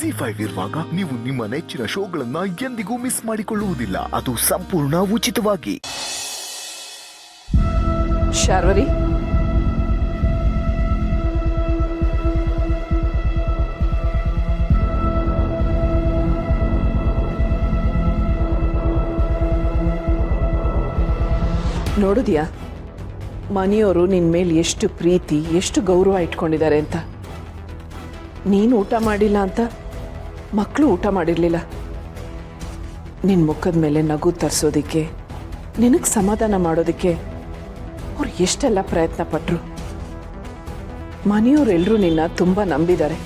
Z5 ಇರುವಾಗ ನೀವು ನಿಮ್ಮ ನೆಚ್ಚಿನ ಶೋಗಳನ್ನ ಎಂದಿಗೂ ಮಿಸ್ ಮಾಡಿಕೊಳ್ಳುವುದಿಲ್ಲ. ಅದು ಸಂಪೂರ್ಣ ಉಚಿತವಾಗಿ. ಶಾರ್ವರಿ, ನೋಡಿದ್ಯಾ ಮನೆಯವರು ನಿನ್ನ ಮೇಲೆ ಎಷ್ಟು ಪ್ರೀತಿ ಎಷ್ಟು ಗೌರವ ಇಟ್ಕೊಂಡಿದ್ದಾರೆ ಅಂತ. ನೀನು ಊಟ ಮಾಡಿಲ್ಲ ಅಂತ ಮಕ್ಕಳು ಊಟ ಮಾಡಿರಲಿಲ್ಲ. ನಿನ್ನ ಮುಖದ ಮೇಲೆ ನಗು ತರಿಸೋದಕ್ಕೆ, ನಿನಗೆ ಸಮಾಧಾನ ಮಾಡೋದಕ್ಕೆ ಅವ್ರು ಎಷ್ಟೆಲ್ಲ ಪ್ರಯತ್ನ ಪಟ್ಟರು. ಮನೆಯವರೆಲ್ಲರೂ ನಿನ್ನ ತುಂಬ ನಂಬಿದ್ದಾರೆ.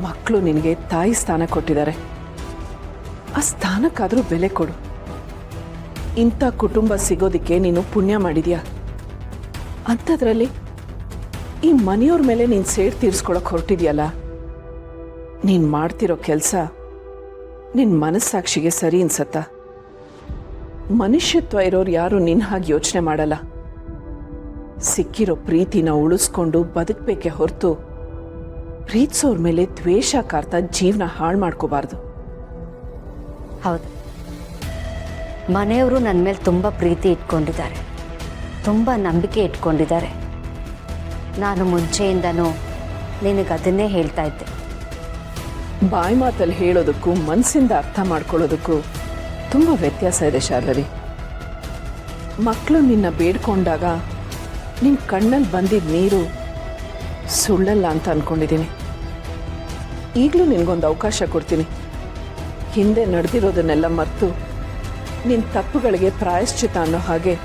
ಮಕ್ಕಳು ನಿನಗೆ ತಾಯಿ ಸ್ಥಾನ ಕೊಟ್ಟಿದ್ದಾರೆ. ಆ ಸ್ಥಾನಕ್ಕಾದರೂ ಬೆಲೆ ಕೊಡು. ಇಂಥ ಕುಟುಂಬ ಸಿಗೋದಕ್ಕೆ ನೀನು ಪುಣ್ಯ ಮಾಡಿದ್ಯಾ. ಅಂಥದ್ರಲ್ಲಿ ಈ ಮನೆಯವ್ರ ಮೇಲೆ ನೀನು ಸೇಡ್ ತೀರಿಸ್ಕೊಳಕ್ಕೆ ಹೊರಟಿದ್ಯಲ್ಲ, ನೀನು ಮಾಡ್ತಿರೋ ಕೆಲಸ ನಿನ್ನ ಮನಸ್ಸಾಕ್ಷಿಗೆ ಸರಿ ಅನ್ಸತ್ತಾ? ಮನುಷ್ಯತ್ವ ಇರೋರು ಯಾರು ನಿನ್ನ ಹಾಗೆ ಯೋಚನೆ ಮಾಡಲ್ಲ. ಸಿಕ್ಕಿರೋ ಪ್ರೀತಿನ ಉಳಿಸ್ಕೊಂಡು ಬದುಕಬೇಕೆ ಹೊರತು ಪ್ರೀತಿಸೋರ್ ಮೇಲೆ ದ್ವೇಷ ಕಾರ್ತಾ ಜೀವನ ಹಾಳು ಮಾಡ್ಕೋಬಾರ್ದು. ಹೌದು, ಮನೆಯವರು ನನ್ನ ಮೇಲೆ ತುಂಬ ಪ್ರೀತಿ ಇಟ್ಕೊಂಡಿದ್ದಾರೆ, ತುಂಬ ನಂಬಿಕೆ ಇಟ್ಕೊಂಡಿದ್ದಾರೆ. ನಾನು ಮುಂಚೆಯಿಂದನೂ ನಿನಗೆ ಅದನ್ನೇ ಹೇಳ್ತಾ ಇದ್ದೆ. ಬಾಯಿ ಮಾತಲ್ಲಿ ಹೇಳೋದಕ್ಕೂ ಮನಸ್ಸಿಂದ ಅರ್ಥ ಮಾಡ್ಕೊಳ್ಳೋದಕ್ಕೂ ತುಂಬ ವ್ಯತ್ಯಾಸ ಇದೆ ಶಾರ್ವರಿ. ಮಕ್ಕಳು ನಿನ್ನ ಬೇಡ್ಕೊಂಡಾಗ ನಿನ್ನ ಕಣ್ಣಲ್ಲಿ ಬಂದಿದ್ದ ನೀರು ಸುಳ್ಳಲ್ಲ ಅಂತ ಅಂದ್ಕೊಂಡಿದ್ದೀನಿ. ಈಗಲೂ ನಿನಗೊಂದು ಅವಕಾಶ ಕೊಡ್ತೀನಿ. ಹಿಂದೆ ನಡೆದಿರೋದನ್ನೆಲ್ಲ ಮರೆತು ನಿನ್ನ ತಪ್ಪುಗಳಿಗೆ ಪ್ರಾಯಶ್ಚಿತ ಅನ್ನೋ ಹಾಗೆ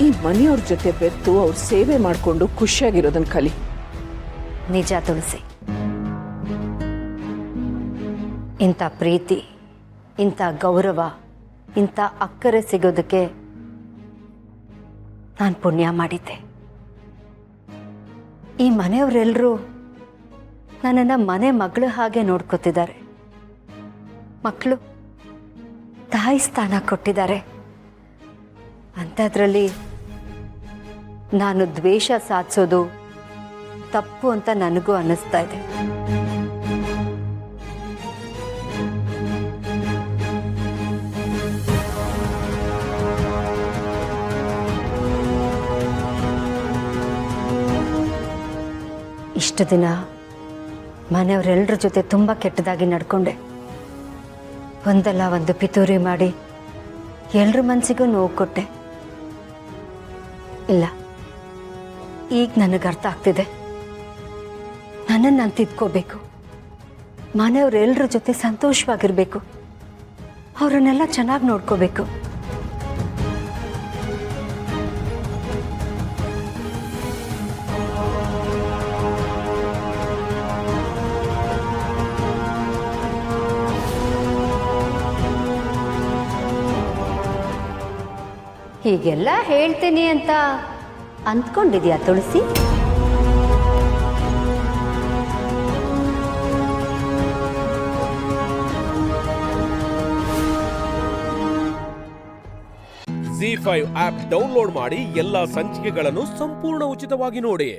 ಈ ಮನೆಯವ್ರ ಜೊತೆ ಬೆತ್ತು ಅವ್ರ ಸೇವೆ ಮಾಡಿಕೊಂಡು ಖುಷಿಯಾಗಿರೋದನ್ನು ಕಲಿ. ನಿಜ ತುಳಸಿ, ಇಂಥ ಪ್ರೀತಿ, ಇಂಥ ಗೌರವ, ಇಂಥ ಅಕ್ಕರೆ ಸಿಗೋದಕ್ಕೆ ನಾನು ಪುಣ್ಯ ಮಾಡಿದ್ದೆ. ಈ ಮನೆಯವರೆಲ್ಲರೂ ನನ್ನನ್ನು ಮನೆ ಮಗಳ ಹಾಗೆ ನೋಡ್ಕೊತಿದ್ದಾರೆ. ಮಕ್ಕಳು ತಾಯಿ ಸ್ಥಾನ ಕೊಟ್ಟಿದ್ದಾರೆ. ಅಂಥದ್ರಲ್ಲಿ ನಾನು ದ್ವೇಷ ಸಾಧಿಸೋದು ತಪ್ಪು ಅಂತ ನನಗೂ ಅನ್ನಿಸ್ತಾ ಇದೆ. ಇಷ್ಟು ದಿನ ಮನೆಯವರೆಲ್ಲರ ಜೊತೆ ತುಂಬ ಕೆಟ್ಟದಾಗಿ ನಡ್ಕೊಂಡೆ. ಒಂದಲ್ಲ ಒಂದು ಪಿತೂರಿ ಮಾಡಿ ಎಲ್ರ ಮನಸ್ಸಿಗೂ ನೋವು ಕೊಟ್ಟೆ. ಇಲ್ಲ, ಈಗ ನನಗೆ ಅರ್ಥ ಆಗ್ತಿದೆ. ನನ್ನನ್ನು ನಾನು ತಿದ್ಕೋಬೇಕು. ಮನೆಯವರೆಲ್ಲರ ಜೊತೆ ಸಂತೋಷವಾಗಿರಬೇಕು. ಅವರನ್ನೆಲ್ಲ ಚೆನ್ನಾಗಿ ನೋಡ್ಕೋಬೇಕು. ಹೀಗೆಲ್ಲ ಹೇಳ್ತೀನಿ ಅಂತ ಅಂದ್ಕೊಂಡಿದ್ಯಾ ತುಳಸಿ? Z5 ಆಪ್ ಡೌನ್ಲೋಡ್ ಮಾಡಿ ಎಲ್ಲಾ ಸಂಚಿಕೆಗಳನ್ನು ಸಂಪೂರ್ಣ ಉಚಿತವಾಗಿ ನೋಡಿ.